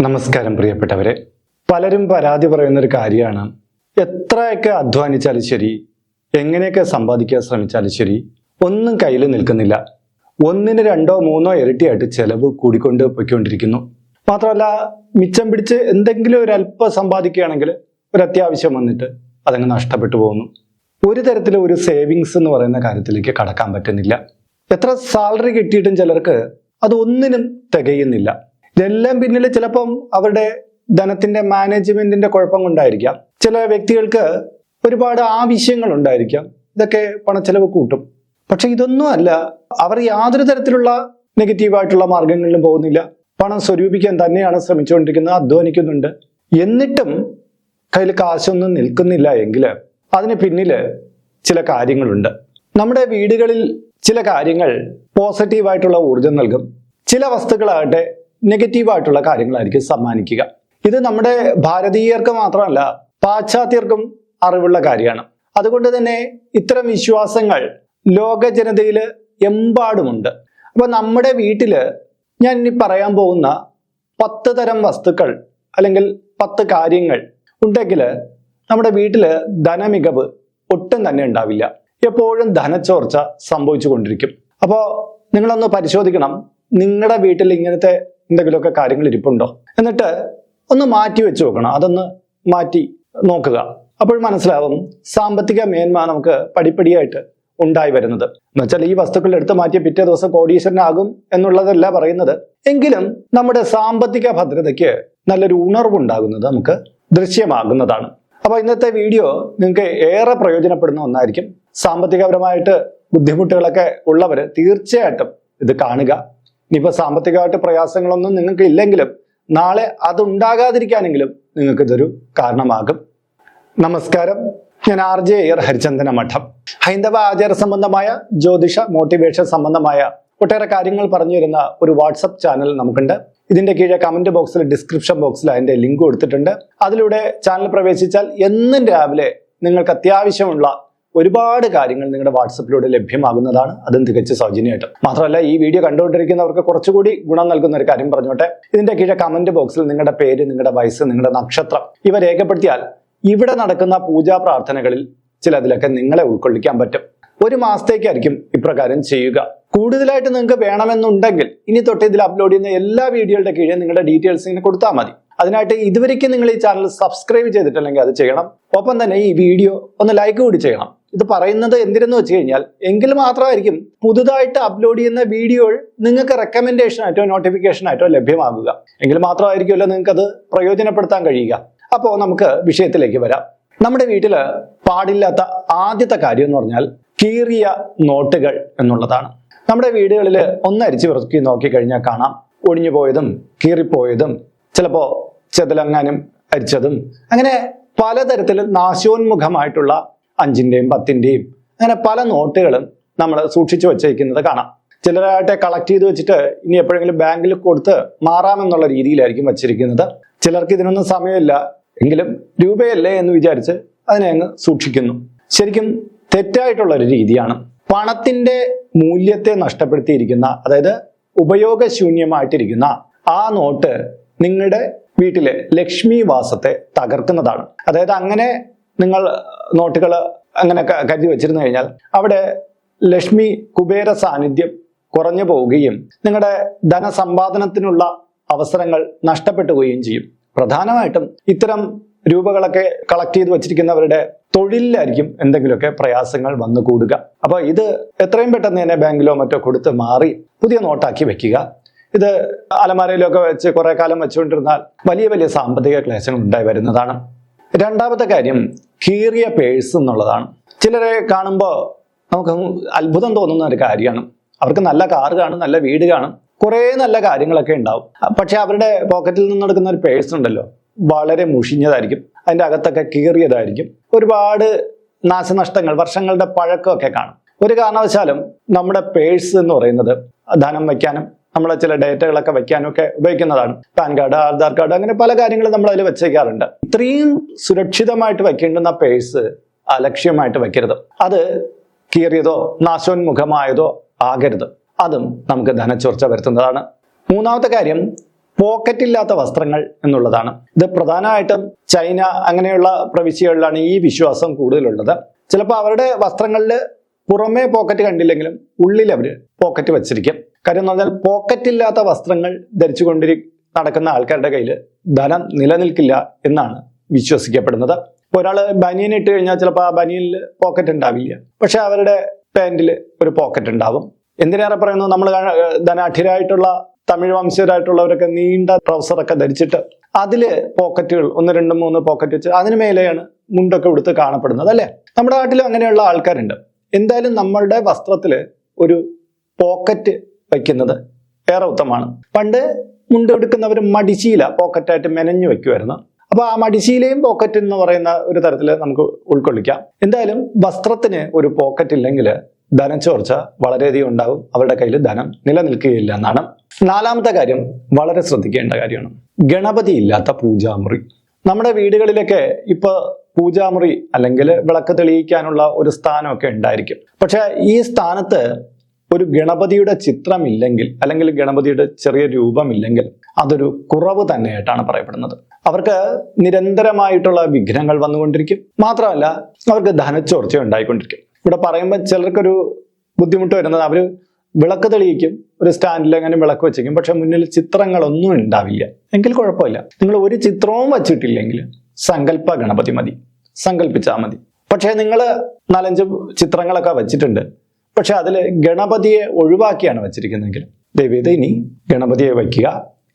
നമസ്കാരം പ്രിയപ്പെട്ടവരെ. പലരും പരാതി പറയുന്നൊരു കാര്യമാണ്, എത്രയൊക്കെ അധ്വാനിച്ചാലും ശരി, എങ്ങനെയൊക്കെ സമ്പാദിക്കാൻ ശ്രമിച്ചാലും ശരി, ഒന്നും കയ്യിൽ നിൽക്കുന്നില്ല. ഒന്നിന് രണ്ടോ മൂന്നോ ഇരട്ടിയായിട്ട് ചെലവ് കൂടിക്കൊണ്ട് പോയിക്കൊണ്ടിരിക്കുന്നു. മാത്രമല്ല, മിച്ചം പിടിച്ച് എന്തെങ്കിലും ഒരു അല്പം സമ്പാദിക്കുകയാണെങ്കിൽ ഒരു അത്യാവശ്യം വന്നിട്ട് അതങ്ങ് നഷ്ടപ്പെട്ടു പോകുന്നു. ഒരു തരത്തിലും ഒരു സേവിങ്സ് എന്ന് പറയുന്ന കാര്യത്തിലേക്ക് കടക്കാൻ പറ്റുന്നില്ല. എത്ര സാലറി കിട്ടിയിട്ടും ചിലർക്ക് അത് ഒന്നിനും തികയുന്നില്ല. ഇതെല്ലാം പിന്നിൽ ചിലപ്പം അവരുടെ ധനത്തിന്റെ മാനേജ്മെന്റിന്റെ കുഴപ്പം കൊണ്ടായിരിക്കാം. ചില വ്യക്തികൾക്ക് ഒരുപാട് ആവശ്യങ്ങൾ ഉണ്ടായിരിക്കാം. ഇതൊക്കെ പണച്ചെലവ് കൂട്ടും. പക്ഷെ ഇതൊന്നും അല്ല, അവർ യാതൊരു തരത്തിലുള്ള നെഗറ്റീവായിട്ടുള്ള മാർഗങ്ങളിലും പോകുന്നില്ല. പണം സ്വരൂപിക്കാൻ തന്നെയാണ് ശ്രമിച്ചുകൊണ്ടിരിക്കുന്നത്, അധ്വാനിക്കുന്നുണ്ട്. എന്നിട്ടും കയ്യിൽ കാശൊന്നും നിൽക്കുന്നില്ല എങ്കിൽ അതിന് പിന്നിൽ ചില കാര്യങ്ങളുണ്ട്. നമ്മുടെ വീടുകളിൽ ചില കാര്യങ്ങൾ പോസിറ്റീവായിട്ടുള്ള ഊർജം നൽകും. ചില വസ്തുക്കളാകട്ടെ നെഗറ്റീവായിട്ടുള്ള കാര്യങ്ങളായിരിക്കും സമ്മാനിക്കുക. ഇത് നമ്മുടെ ഭാരതീയർക്ക് മാത്രമല്ല, പാശ്ചാത്യർക്കും അറിവുള്ള കാര്യമാണ്. അതുകൊണ്ട് തന്നെ ഇത്തരം വിശ്വാസങ്ങൾ ലോക ജനതയിൽ എമ്പാടുമുണ്ട്. അപ്പൊ നമ്മുടെ വീട്ടില് ഞാൻ ഇനി പറയാൻ പോകുന്ന 10 തരം വസ്തുക്കൾ അല്ലെങ്കിൽ 10 കാര്യങ്ങൾ ഉണ്ടെങ്കിൽ നമ്മുടെ വീട്ടില് ധനമികവ് ഒട്ടും തന്നെ ഉണ്ടാവില്ല. എപ്പോഴും ധനച്ചോർച്ച സംഭവിച്ചു കൊണ്ടിരിക്കും. അപ്പോൾ നിങ്ങളൊന്ന് പരിശോധിക്കണം, നിങ്ങളുടെ വീട്ടിൽ ഇങ്ങനത്തെ എന്തെങ്കിലുമൊക്കെ കാര്യങ്ങൾ ഇരിപ്പുണ്ടോ, എന്നിട്ട് ഒന്ന് മാറ്റി വെച്ച് നോക്കണം. അതൊന്ന് മാറ്റി നോക്കുക. അപ്പോൾ മനസ്സിലാവും സാമ്പത്തിക മേന്മ നമുക്ക് പടിപ്പടിയായിട്ട് ഉണ്ടായി വരുന്നത്. എന്നുവെച്ചാൽ ഈ വസ്തുക്കൾ എടുത്ത് മാറ്റിയ പിറ്റേ ദിവസം കോടീശ്വരനാകും എന്നുള്ളതല്ല പറയുന്നത്. എങ്കിലും നമ്മുടെ സാമ്പത്തിക ഭദ്രതയ്ക്ക് നല്ലൊരു ഉണർവുണ്ടാകുന്നത് നമുക്ക് ദൃശ്യമാകുന്നതാണ്. അപ്പൊ ഇന്നത്തെ വീഡിയോ നിങ്ങൾക്ക് ഏറെ പ്രയോജനപ്പെടുന്ന ഒന്നായിരിക്കും. സാമ്പത്തികപരമായിട്ട് ബുദ്ധിമുട്ടുകളൊക്കെ ഉള്ളവര് തീർച്ചയായിട്ടും ഇത് കാണുക. ഇനിയിപ്പോൾ സാമ്പത്തികമായിട്ട് പ്രയാസങ്ങളൊന്നും നിങ്ങൾക്ക് ഇല്ലെങ്കിലും നാളെ അതുണ്ടാകാതിരിക്കാനെങ്കിലും നിങ്ങൾക്ക് ഇതൊരു കാരണമാകും. നമസ്കാരം, ഞാൻ RJ അയ്യർ, ഹരിചന്ദന മഠം. ഹൈന്ദവ ആചാര സംബന്ധമായ ജ്യോതിഷ മോട്ടിവേഷൻ സംബന്ധമായ ഒട്ടേറെ കാര്യങ്ങൾ പറഞ്ഞു തരുന്ന ഒരു വാട്സപ്പ് ചാനൽ നമുക്കുണ്ട്. ഇതിന്റെ കീഴെ കമന്റ് ബോക്സിൽ, ഡിസ്ക്രിപ്ഷൻ ബോക്സിൽ അതിന്റെ ലിങ്ക് കൊടുത്തിട്ടുണ്ട്. അതിലൂടെ ചാനൽ പ്രവേശിച്ചാൽ എന്നും രാവിലെ നിങ്ങൾക്ക് അത്യാവശ്യമുള്ള ഒരുപാട് കാര്യങ്ങൾ നിങ്ങളുടെ വാട്സപ്പിലൂടെ ലഭ്യമാകുന്നതാണ്. അതും തികച്ച് സൗജന്യമായിട്ട്. മാത്രമല്ല, ഈ വീഡിയോ കണ്ടുകൊണ്ടിരിക്കുന്നവർക്ക് കുറച്ചുകൂടി ഗുണം നൽകുന്ന ഒരു കാര്യം പറഞ്ഞോട്ടെ. ഇതിന്റെ കീഴെ കമന്റ് ബോക്സിൽ നിങ്ങളുടെ പേര്, നിങ്ങളുടെ വയസ്സ്, നിങ്ങളുടെ നക്ഷത്രം ഇവ രേഖപ്പെടുത്തിയാൽ ഇവിടെ നടക്കുന്ന പൂജാ പ്രാർത്ഥനകളിൽ ചിലതിലൊക്കെ നിങ്ങളെ ഉൾക്കൊള്ളിക്കാൻ പറ്റും. 1 മാസത്തേക്കായിരിക്കും ഇപ്രകാരം ചെയ്യുക. കൂടുതലായിട്ട് നിങ്ങൾക്ക് വേണമെന്നുണ്ടെങ്കിൽ ഇനി തൊട്ട് ഇതിൽ അപ്ലോഡ് ചെയ്യുന്ന എല്ലാ വീഡിയോയുടെ കീഴെ നിങ്ങളുടെ ഡീറ്റെയിൽസ് ഇങ്ങനെ കൊടുത്താൽ മതി. അതിനായിട്ട് ഇതുവരെയ്ക്കും നിങ്ങൾ ഈ ചാനൽ സബ്സ്ക്രൈബ് ചെയ്തിട്ടില്ലെങ്കിൽ അത് ചെയ്യണം. ഒപ്പം തന്നെ ഈ വീഡിയോ ഒന്ന് ലൈക്ക് കൂടി ചെയ്യണം. ഇത് പറയുന്നത് എന്തിനെന്ന് വെച്ച് കഴിഞ്ഞാൽ, എങ്കിൽ മാത്രമായിരിക്കും പുതുതായിട്ട് അപ്ലോഡ് ചെയ്യുന്ന വീഡിയോകൾ നിങ്ങൾക്ക് റെക്കമെൻഡേഷൻ ആയിട്ടോ നോട്ടിഫിക്കേഷൻ ആയിട്ടോ ലഭ്യമാകുക. എങ്കിൽ മാത്രമായിരിക്കുമല്ലോ നിങ്ങൾക്ക് അത് പ്രയോജനപ്പെടുത്താൻ കഴിയുക. അപ്പോൾ നമുക്ക് വിഷയത്തിലേക്ക് വരാം. നമ്മുടെ വീട്ടില് പാടില്ലാത്ത ആദ്യത്തെ കാര്യം എന്ന് പറഞ്ഞാൽ കീറിയ നോട്ടുകൾ എന്നുള്ളതാണ്. നമ്മുടെ വീടുകളിൽ ഒന്ന് അരിച്ചു പെറുക്കി നോക്കിക്കഴിഞ്ഞാൽ കാണാം, ഒടിഞ്ഞു പോയതും കീറിപ്പോയതും ചിലപ്പോൾ ചെതലങ്ങാനും അരിച്ചതും, അങ്ങനെ പലതരത്തിൽ നാശോന്മുഖമായിട്ടുള്ള 5-ന്റെയും 10-ന്റെയും അങ്ങനെ പല നോട്ടുകളും നമ്മൾ സൂക്ഷിച്ചു വച്ചേക്കുന്നത് കാണാം. ചിലരായിട്ട് കളക്ട് ചെയ്ത് വെച്ചിട്ട് ഇനി എപ്പോഴെങ്കിലും ബാങ്കിൽ കൊടുത്ത് മാറാമെന്നുള്ള രീതിയിലായിരിക്കും വച്ചിരിക്കുന്നത്. ചിലർക്ക് ഇതിനൊന്നും സമയമില്ല, എങ്കിലും രൂപയല്ലേ എന്ന് വിചാരിച്ച് അതിനെ അങ്ങ് സൂക്ഷിക്കുന്നു. ശരിക്കും തെറ്റായിട്ടുള്ള ഒരു രീതിയാണ്. പണത്തിന്റെ മൂല്യത്തെ നഷ്ടപ്പെടുത്തിയിരിക്കുന്ന, അതായത് ഉപയോഗശൂന്യമായിട്ടിരിക്കുന്ന ആ നോട്ട് നിങ്ങളുടെ വീട്ടിലെ ലക്ഷ്മി വാസത്തെ തകർക്കുന്നതാണ്. അതായത് അങ്ങനെ നിങ്ങൾ നോട്ടുകൾ അങ്ങനെ കരുതി വെച്ചിരുന്നു കഴിഞ്ഞാൽ അവിടെ ലക്ഷ്മി കുബേര സാന്നിധ്യം കുറഞ്ഞു പോവുകയും നിങ്ങളുടെ ധനസമ്പാദനത്തിനുള്ള അവസരങ്ങൾ നഷ്ടപ്പെട്ടു പോവുകയും ചെയ്യും. പ്രധാനമായിട്ടും ഇത്തരം രൂപകളൊക്കെ കളക്ട് ചെയ്ത് വെച്ചിരിക്കുന്നവരുടെ തൊഴിലിലായിരിക്കും എന്തെങ്കിലുമൊക്കെ പ്രയാസങ്ങൾ വന്നു കൂടുക. അപ്പൊ ഇത് എത്രയും പെട്ടെന്ന് തന്നെ ബാങ്കിലോ മറ്റോ കൊടുത്ത് മാറി പുതിയ നോട്ടാക്കി വെക്കുക. ഇത് അലമാരയിലൊക്കെ വെച്ച് കുറെ കാലം വെച്ചുകൊണ്ടിരുന്നാൽ വലിയ വലിയ സാമ്പത്തിക ക്ലേശങ്ങൾ ഉണ്ടായി വരുന്നതാണ്. രണ്ടാമത്തെ കാര്യം കീറിയ പേഴ്സ് എന്നുള്ളതാണ്. ചിലരെ കാണുമ്പോൾ നമുക്ക് അത്ഭുതം തോന്നുന്ന ഒരു കാര്യമാണ്. അവർക്ക് നല്ല കാർ കാണും, നല്ല വീട് കാണും, കുറേ നല്ല കാര്യങ്ങളൊക്കെ ഉണ്ടാവും. പക്ഷെ അവരുടെ പോക്കറ്റിൽ നിന്നെടുക്കുന്ന ഒരു പേഴ്സ് ഉണ്ടല്ലോ, വളരെ മുഷിഞ്ഞതായിരിക്കും, അതിൻ്റെ അകത്തൊക്കെ കീറിയതായിരിക്കും, ഒരുപാട് നാശനഷ്ടങ്ങൾ, വർഷങ്ങളുടെ പഴക്കമൊക്കെ കാണും. ഒരു കാരണവശാലും നമ്മുടെ പേഴ്സ് എന്ന് പറയുന്നത് ധനം വയ്ക്കാനും നമ്മളെ ചില ഡേറ്റകളൊക്കെ വയ്ക്കാനും ഒക്കെ ഉപയോഗിക്കുന്നതാണ്. പാൻ കാർഡ്, ആധാർ കാർഡ്, അങ്ങനെ പല കാര്യങ്ങളും നമ്മൾ അതിൽ വെച്ചേക്കാറുണ്ട്. ഇത്രയും സുരക്ഷിതമായിട്ട് വയ്ക്കേണ്ടുന്ന പേഴ്സ് അലക്ഷ്യമായിട്ട് വയ്ക്കരുത്. അത് കീറിയതോ നാശോന്മുഖമായതോ ആകരുത്. അതും നമുക്ക് ധനച്ചോർച്ച വരുത്തുന്നതാണ്. മൂന്നാമത്തെ കാര്യം, പോക്കറ്റ് ഇല്ലാത്ത വസ്ത്രങ്ങൾ എന്നുള്ളതാണ്. ഇത് പ്രധാനമായിട്ടും ചൈന അങ്ങനെയുള്ള പ്രവിശ്യകളിലാണ് ഈ വിശ്വാസം കൂടുതലുള്ളത്. ചിലപ്പോൾ അവരുടെ വസ്ത്രങ്ങളിൽ പുറമേ പോക്കറ്റ് കണ്ടില്ലെങ്കിലും ഉള്ളിൽ അവർ പോക്കറ്റ് വെച്ചിരിക്കും. കാര്യം എന്ന് പറഞ്ഞാൽ പോക്കറ്റ് ഇല്ലാത്ത വസ്ത്രങ്ങൾ ധരിച്ചു നടക്കുന്ന ആൾക്കാരുടെ കയ്യിൽ ധനം നിലനിൽക്കില്ല എന്നാണ് വിശ്വസിക്കപ്പെടുന്നത്. ഇപ്പോൾ ഒരാൾ ബനിയൻ ഇട്ട് കഴിഞ്ഞാൽ ചിലപ്പോൾ ആ ബനിയനിൽ പോക്കറ്റ് ഉണ്ടാവില്ല, പക്ഷെ അവരുടെ പാൻറ്റിൽ ഒരു പോക്കറ്റ് ഉണ്ടാവും. എന്തിനേറെ പറയുന്നു, നമ്മൾ ധനാഠ്യരായിട്ടുള്ള തമിഴ് വംശജരായിട്ടുള്ളവരൊക്കെ നീണ്ട ട്രൗസറൊക്കെ ധരിച്ചിട്ട് അതില് പോക്കറ്റുകൾ 1, 2, 3 പോക്കറ്റ് വെച്ച് അതിന് മേലെയാണ് മുണ്ടൊക്കെ ഉടുത്ത് കാണപ്പെടുന്നത് അല്ലേ. നമ്മുടെ നാട്ടിലും അങ്ങനെയുള്ള ആൾക്കാരുണ്ട്. എന്തായാലും നമ്മളുടെ വസ്ത്രത്തിൽ ഒരു പോക്കറ്റ് വയ്ക്കുന്നത് ഏറെ ഉത്തമമാണ്. പണ്ട് മുണ്ട് എടുക്കുന്നവർ മടിശീല പോക്കറ്റായിട്ട് മെനഞ്ഞു വെക്കുമായിരുന്നു. അപ്പൊ ആ മടിശീലയും പോക്കറ്റ് എന്ന് പറയുന്ന ഒരു തരത്തിൽ നമുക്ക് ഉൾക്കൊള്ളിക്കാം. എന്തായാലും വസ്ത്രത്തിന് ഒരു പോക്കറ്റ് ഇല്ലെങ്കിൽ ധനച്ചോർച്ച വളരെയധികം ഉണ്ടാവും, അവരുടെ കയ്യിൽ ധനം നിലനിൽക്കുകയില്ല എന്നാണ്. 4ാമത്തെ കാര്യം വളരെ ശ്രദ്ധിക്കേണ്ട കാര്യമാണ്, ഗണപതി ഇല്ലാത്ത പൂജാമുറി. നമ്മുടെ വീടുകളിലൊക്കെ ഇപ്പൊ പൂജാമുറി അല്ലെങ്കിൽ വിളക്ക് തെളിയിക്കാനുള്ള ഒരു സ്ഥാനമൊക്കെ ഉണ്ടായിരിക്കും. പക്ഷെ ഈ സ്ഥാനത്ത് ഒരു ഗണപതിയുടെ ചിത്രമില്ലെങ്കിൽ അല്ലെങ്കിൽ ഗണപതിയുടെ ചെറിയ രൂപമില്ലെങ്കിൽ അതൊരു കുറവ് തന്നെയായിട്ടാണ് പറയപ്പെടുന്നത്. അവർക്ക് നിരന്തരമായിട്ടുള്ള വിഘ്നങ്ങൾ വന്നുകൊണ്ടിരിക്കും. മാത്രമല്ല അവർക്ക് ധനച്ചോർച്ച ഉണ്ടായിക്കൊണ്ടിരിക്കും. ഇവിടെ പറയുമ്പോൾ ചിലർക്കൊരു ബുദ്ധിമുട്ട് വരുന്നത്, അവര് വിളക്ക് തെളിയിക്കും, ഒരു സ്റ്റാൻഡിൽ അങ്ങനെ വിളക്ക് വെച്ചേക്കും, പക്ഷെ മുന്നിൽ ചിത്രങ്ങളൊന്നും ഉണ്ടാവില്ല. എങ്കിൽ കുഴപ്പമില്ല, നിങ്ങൾ ഒരു ചിത്രവും വച്ചിട്ടില്ലെങ്കിൽ സങ്കല്പ ഗണപതി മതി, സങ്കല്പിച്ചാൽ മതി. പക്ഷെ നിങ്ങൾ 4-5 ചിത്രങ്ങളൊക്കെ വെച്ചിട്ടുണ്ട്, പക്ഷെ അതിൽ ഗണപതിയെ ഒഴിവാക്കിയാണ് വെച്ചിരിക്കുന്നതെങ്കിൽ ദയവേത് ഇനി ഗണപതിയെ വയ്ക്കുക.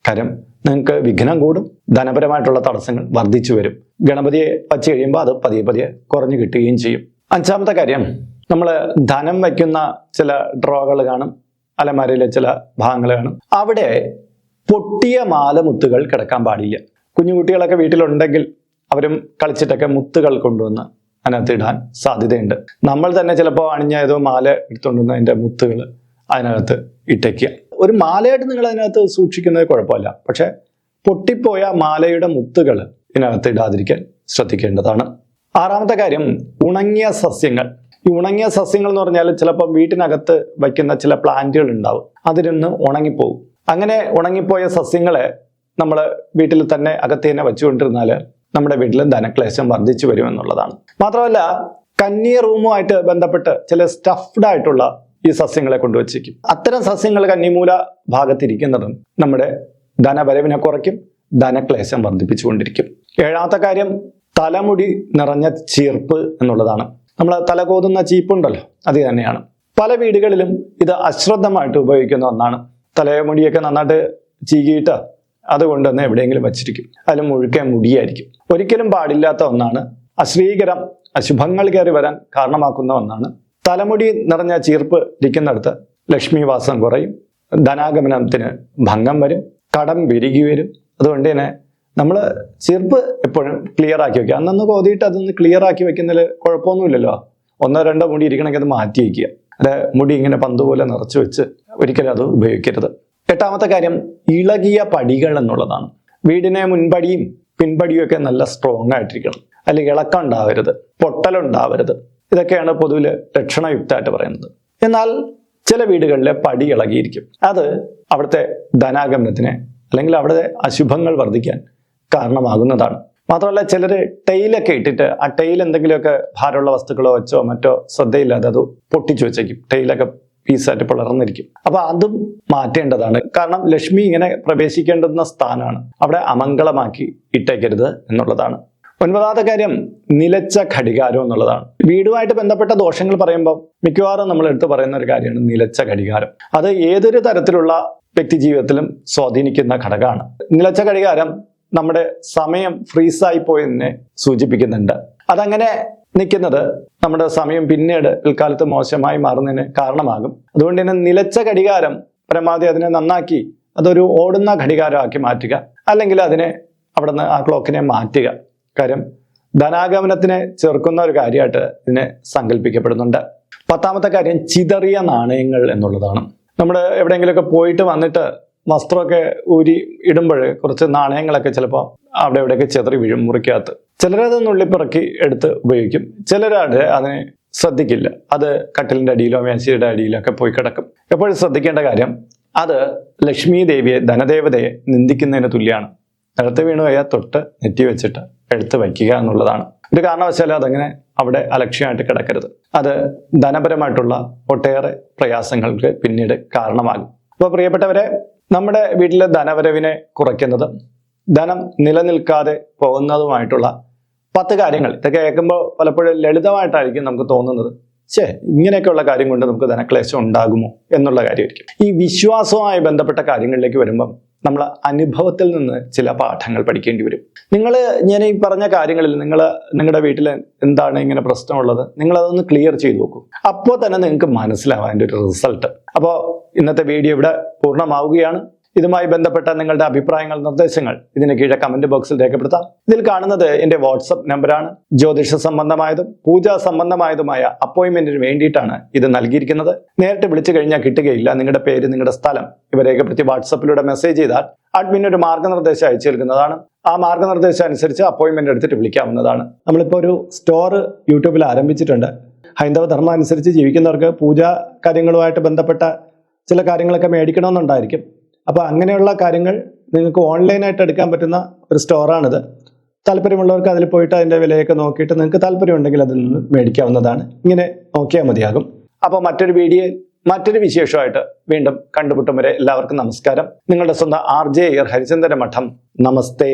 കാര്യം നിങ്ങൾക്ക് വിഘ്നം കൂടും, ധനപരമായിട്ടുള്ള തടസ്സങ്ങൾ വർദ്ധിച്ചു വരും. ഗണപതിയെ വച്ച് കഴിയുമ്പോൾ അത് പതിയെ പതിയെ കുറഞ്ഞു കിട്ടുകയും ചെയ്യും. 5ാമത്തെ കാര്യം, നമ്മൾ ധനം വയ്ക്കുന്ന ചില ഡ്രോകൾ കാണും, അലമാരയിലെ ചില ഭാഗങ്ങൾ കാണും. അവിടെ പൊട്ടിയ മാലമുത്തുകൾ കിടക്കാൻ പാടില്ല. കുഞ്ഞുകുട്ടികളൊക്കെ വീട്ടിലുണ്ടെങ്കിൽ അവരും കളിച്ചിട്ടൊക്കെ മുത്തുകൾ കൊണ്ടുവന്ന് അതിനകത്ത് ഇടാൻ സാധ്യതയുണ്ട്. നമ്മൾ തന്നെ ചിലപ്പോൾ അണിഞ്ഞ ഏതോ മാല എടുത്തുകൊണ്ടുവന്ന് അതിൻ്റെ മുത്തുകൾ അതിനകത്ത് ഇട്ടേക്കുക. ഒരു മാലയായിട്ട് നിങ്ങൾ അതിനകത്ത് സൂക്ഷിക്കുന്നത് കുഴപ്പമില്ല, പക്ഷെ പൊട്ടിപ്പോയ മാലയുടെ മുത്തുകൾ ഇതിനകത്ത് ഇടാതിരിക്കാൻ ശ്രദ്ധിക്കേണ്ടതാണ്. 6ാമത്തെ കാര്യം, ഉണങ്ങിയ സസ്യങ്ങൾ. ഈ ഉണങ്ങിയ സസ്യങ്ങൾ എന്ന് പറഞ്ഞാൽ ചിലപ്പോൾ വീട്ടിനകത്ത് വയ്ക്കുന്ന ചില പ്ലാന്റുകൾ ഉണ്ടാവും, അതിലൊന്ന് ഉണങ്ങിപ്പോകും. അങ്ങനെ ഉണങ്ങിപ്പോയ സസ്യങ്ങളെ നമ്മൾ വീട്ടിൽ തന്നെ അകത്ത് തന്നെ വെച്ചുകൊണ്ടിരുന്നാൽ നമ്മുടെ വീട്ടിൽ ധനക്ലേശം വർദ്ധിച്ചു വരുമെന്നുള്ളതാണ്. മാത്രമല്ല കന്നി റൂമുമായിട്ട് ബന്ധപ്പെട്ട് ചില സ്റ്റഫ്ഡ് ആയിട്ടുള്ള ഈ സസ്യങ്ങളെ കൊണ്ടുവച്ചിരിക്കും. അത്തരം സസ്യങ്ങൾ കന്നിമൂല ഭാഗത്തിരിക്കുന്നതും നമ്മുടെ ധനവരവിനെ കുറയ്ക്കും, ധനക്ലേശം വർദ്ധിപ്പിച്ചുകൊണ്ടിരിക്കും. 7ാമത്തെ കാര്യം, തലമുടി നിറഞ്ഞ ചീർപ്പ് എന്നുള്ളതാണ്. നമ്മൾ തലകോതുന്ന ചീപ്പുണ്ടല്ലോ, അത് തന്നെയാണ്. പല വീടുകളിലും ഇത് അശ്രദ്ധമായിട്ട് ഉപയോഗിക്കുന്ന ഒന്നാണ്. തലമുടിയൊക്കെ നന്നായിട്ട് ചീകിയിട്ട് അതുകൊണ്ട് തന്നെ എവിടെയെങ്കിലും വച്ചിരിക്കും, അതിൽ മുഴുക്കെ മുടിയായിരിക്കും. ഒരിക്കലും പാടില്ലാത്ത ഒന്നാണ്, അശ്രീകരം, അശുഭങ്ങൾ കയറി വരാൻ കാരണമാക്കുന്ന ഒന്നാണ്. തലമുടി നിറഞ്ഞ ചീർപ്പ് ഇരിക്കുന്നിടത്ത് ലക്ഷ്മിവാസം കുറയും, ധനാഗമനത്തിന് ഭംഗം വരും, കടം പെരുകി വരും. അതുകൊണ്ട് തന്നെ നമ്മൾ ചീർപ്പ് എപ്പോഴും ക്ലിയർ ആക്കി വെക്കുക. അന്നൊന്ന് കോതിയിട്ട് അതൊന്ന് ക്ലിയർ ആക്കി വെക്കുന്നതിൽ കുഴപ്പമൊന്നുമില്ലല്ലോ. 1-2 മുടി ഇരിക്കണമെങ്കിൽ അത് മാറ്റി വയ്ക്കുക. അത് മുടി ഇങ്ങനെ പന്ത് പോലെ നിറച്ചു വെച്ച് ഒരിക്കലും അത് ഉപയോഗിക്കരുത്. 8ാമത്തെ കാര്യം, ഇളകിയ പടികൾ എന്നുള്ളതാണ്. വീടിനെ മുൻപടിയും പിൻപടിയും ഒക്കെ നല്ല സ്ട്രോങ് ആയിട്ടിരിക്കണം, അല്ലെങ്കിൽ ഇളക്കം ഉണ്ടാവരുത്, പൊട്ടലുണ്ടാവരുത്. ഇതൊക്കെയാണ് പൊതുവിൽ ലക്ഷണയുക്തമായിട്ട് പറയുന്നത്. എന്നാൽ ചില വീടുകളിലെ പടി ഇളകിയിരിക്കും. അത് അവിടുത്തെ ധനാഗമനത്തിനെ അല്ലെങ്കിൽ അവിടെ അശുഭങ്ങൾ വർദ്ധിക്കാൻ കാരണമാകുന്നതാണ്. മാത്രമല്ല ചിലർ ടൈലൊക്കെ ഇട്ടിട്ട് ആ ടൈൽ എന്തെങ്കിലുമൊക്കെ ഭാരമുള്ള വസ്തുക്കളോ വെച്ചോ മറ്റോ ശ്രദ്ധയില്ലാതെ അത് പൊട്ടിച്ചു വെച്ചേക്കും. ടൈലൊക്കെ പീസായിട്ട് പിളർന്നിരിക്കും. അപ്പൊ അതും മാറ്റേണ്ടതാണ്. കാരണം ലക്ഷ്മി ഇങ്ങനെ പ്രവേശിക്കേണ്ടുന്ന സ്ഥാനമാണ്, അവിടെ അമംഗളമാക്കി ഇട്ടേക്കരുത് എന്നുള്ളതാണ്. 9ാമത്തെ കാര്യം, നിലച്ച ഘടികാരം എന്നുള്ളതാണ്. വീടുമായിട്ട് ബന്ധപ്പെട്ട ദോഷങ്ങൾ പറയുമ്പോൾ മിക്കവാറും നമ്മൾ എടുത്തു പറയുന്ന ഒരു കാര്യമാണ് നിലച്ച ഘടികാരം. അത് ഏതൊരു തരത്തിലുള്ള വ്യക്തി ജീവിതത്തിലും സ്വാധീനിക്കുന്ന ഘടകമാണ്. നിലച്ച ഘടികാരം നമ്മുടെ സമയം ഫ്രീസായി പോയതിനെ സൂചിപ്പിക്കുന്നുണ്ട്. അതങ്ങനെ നിൽക്കുന്നത് നമ്മുടെ സമയം പിന്നീട് പിൽക്കാലത്ത് മോശമായി മാറുന്നതിന് കാരണമാകും. അതുകൊണ്ട് തന്നെ നിലച്ച ഘടികാരം പരമാവധി അതിനെ നന്നാക്കി അതൊരു ഓടുന്ന ഘടികാരമാക്കി മാറ്റുക, അല്ലെങ്കിൽ അതിനെ അവിടുന്ന് ആ ക്ലോക്കിനെ മാറ്റുക. കാര്യം ധനാഗമനത്തിനെ ചേർക്കുന്ന ഒരു കാര്യമായിട്ട് ഇതിനെ സങ്കല്പിക്കപ്പെടുന്നുണ്ട്. 10ാമത്തെ കാര്യം, ചിതറിയ നാണയങ്ങൾ എന്നുള്ളതാണ്. നമ്മൾ എവിടെയെങ്കിലുമൊക്കെ പോയിട്ട് വന്നിട്ട് വസ്ത്രമൊക്കെ ഊരി ഇടുമ്പോൾ കുറച്ച് നാണയങ്ങളൊക്കെ ചിലപ്പോൾ അവിടെ എവിടെയൊക്കെ ചെതറി വീഴും മുറിക്കകത്ത്. ചിലരത് നുള്ളിപ്പിറക്കി എടുത്ത് ഉപയോഗിക്കും, ചിലരത് അതിനെ ശ്രദ്ധിക്കില്ല. അത് കട്ടിലിൻ്റെ അടിയിലോ മേശയുടെ അടിയിലോ ഒക്കെ പോയി കിടക്കും. എപ്പോഴും ശ്രദ്ധിക്കേണ്ട കാര്യം, അത് ലക്ഷ്മി ദേവിയെ, ധനദേവതയെ നിന്ദിക്കുന്നതിന് തുല്യമാണ്. നിലത്ത് വീണ് പോയാൽ തൊട്ട് നെറ്റി വെച്ചിട്ട് എടുത്ത് വയ്ക്കുക എന്നുള്ളതാണ്. ഒരു കാരണവശാലും അതങ്ങനെ അവിടെ അലക്ഷ്യമായിട്ട് കിടക്കരുത്. അത് ധനപരമായിട്ടുള്ള ഒട്ടേറെ പ്രയാസങ്ങൾക്ക് പിന്നീട് കാരണമാകും. അപ്പോൾ പ്രിയപ്പെട്ടവരെ, നമ്മുടെ വീട്ടിലെ ധനവരവിനെ കുറയ്ക്കുന്നതും ധനം നിലനിൽക്കാതെ പോകുന്നതുമായിട്ടുള്ള 10 കാര്യങ്ങൾ. ഇതൊക്കെ കേൾക്കുമ്പോൾ പലപ്പോഴും ലളിതമായിട്ടായിരിക്കും നമുക്ക് തോന്നുന്നത്. ഇങ്ങനെയൊക്കെയുള്ള കാര്യം കൊണ്ട് നമുക്ക് ധനക്ലേശം ഉണ്ടാകുമോ എന്നുള്ള കാര്യമായിരിക്കും. ഈ വിശ്വാസവുമായി ബന്ധപ്പെട്ട കാര്യങ്ങളിലേക്ക് വരുമ്പം നമ്മൾ അനുഭവത്തിൽ നിന്ന് ചില പാഠങ്ങൾ പഠിക്കേണ്ടി വരും. ഞാൻ ഈ പറഞ്ഞ കാര്യങ്ങളിൽ നിങ്ങളുടെ വീട്ടിൽ എന്താണ് ഇങ്ങനെ പ്രശ്നമുള്ളത്, നിങ്ങളതൊന്ന് ക്ലിയർ ചെയ്ത് നോക്കൂ. അപ്പോൾ തന്നെ നിങ്ങൾക്ക് മനസ്സിലാവും അതിൻ്റെ ഒരു റിസൾട്ട്. അപ്പോൾ ഇന്നത്തെ വീഡിയോ ഇവിടെ പൂർണ്ണമാവുകയാണ്. ഇതുമായി ബന്ധപ്പെട്ട നിങ്ങളുടെ അഭിപ്രായങ്ങൾ, നിർദ്ദേശങ്ങൾ ഇതിന് കീഴെ കമന്റ് ബോക്സിൽ രേഖപ്പെടുത്താം. ഇതിൽ കാണുന്നത് എൻ്റെ വാട്സപ്പ് നമ്പറാണ്. ജ്യോതിഷ സംബന്ധമായതും പൂജാ സംബന്ധമായതുമായ അപ്പോയിന്റ്മെന്റിന് വേണ്ടിയിട്ടാണ് ഇത് നൽകിയിരിക്കുന്നത്. നേരിട്ട് വിളിച്ചു കഴിഞ്ഞാൽ കിട്ടുകയില്ല. നിങ്ങളുടെ പേര്, നിങ്ങളുടെ സ്ഥലം ഇവ രേഖപ്പെടുത്തി വാട്സപ്പിലൂടെ മെസ്സേജ് ചെയ്താൽ അഡ്മിൻ ഒരു മാർഗ്ഗനിർദ്ദേശം അയച്ചു നൽകുന്നതാണ്. ആ മാർഗ്ഗനിർദ്ദേശം അനുസരിച്ച് അപ്പോയിന്റ്മെന്റ് എടുത്തിട്ട് വിളിക്കാവുന്നതാണ്. നമ്മളിപ്പോൾ ഒരു സ്റ്റോർ യൂട്യൂബിൽ ആരംഭിച്ചിട്ടുണ്ട്. ഹൈന്ദവ ധർമ്മം അനുസരിച്ച് ജീവിക്കുന്നവർക്ക് പൂജാ കാര്യങ്ങളുമായിട്ട് ബന്ധപ്പെട്ട ചില കാര്യങ്ങളൊക്കെ മേടിക്കണമെന്നുണ്ടായിരിക്കും. അപ്പോൾ അങ്ങനെയുള്ള കാര്യങ്ങൾ നിങ്ങൾക്ക് ഓൺലൈനായിട്ട് എടുക്കാൻ പറ്റുന്ന ഒരു സ്റ്റോറാണിത്. താല്പര്യമുള്ളവർക്ക് അതിൽ പോയിട്ട് അതിൻ്റെ വിലയൊക്കെ നോക്കിയിട്ട് നിങ്ങൾക്ക് താല്പര്യമുണ്ടെങ്കിൽ അതിൽ നിന്ന് മേടിക്കാവുന്നതാണ്. ഇങ്ങനെ നോക്കിയാൽ മതിയാകും. അപ്പോൾ മറ്റൊരു വീഡിയോയിൽ മറ്റൊരു വിശേഷമായിട്ട് വീണ്ടും കണ്ടുമുട്ടും വരെ എല്ലാവർക്കും നമസ്കാരം. നിങ്ങളുടെ സ്വന്തം RJ ഹരിചന്ദ്ര മഠം. നമസ്തേ.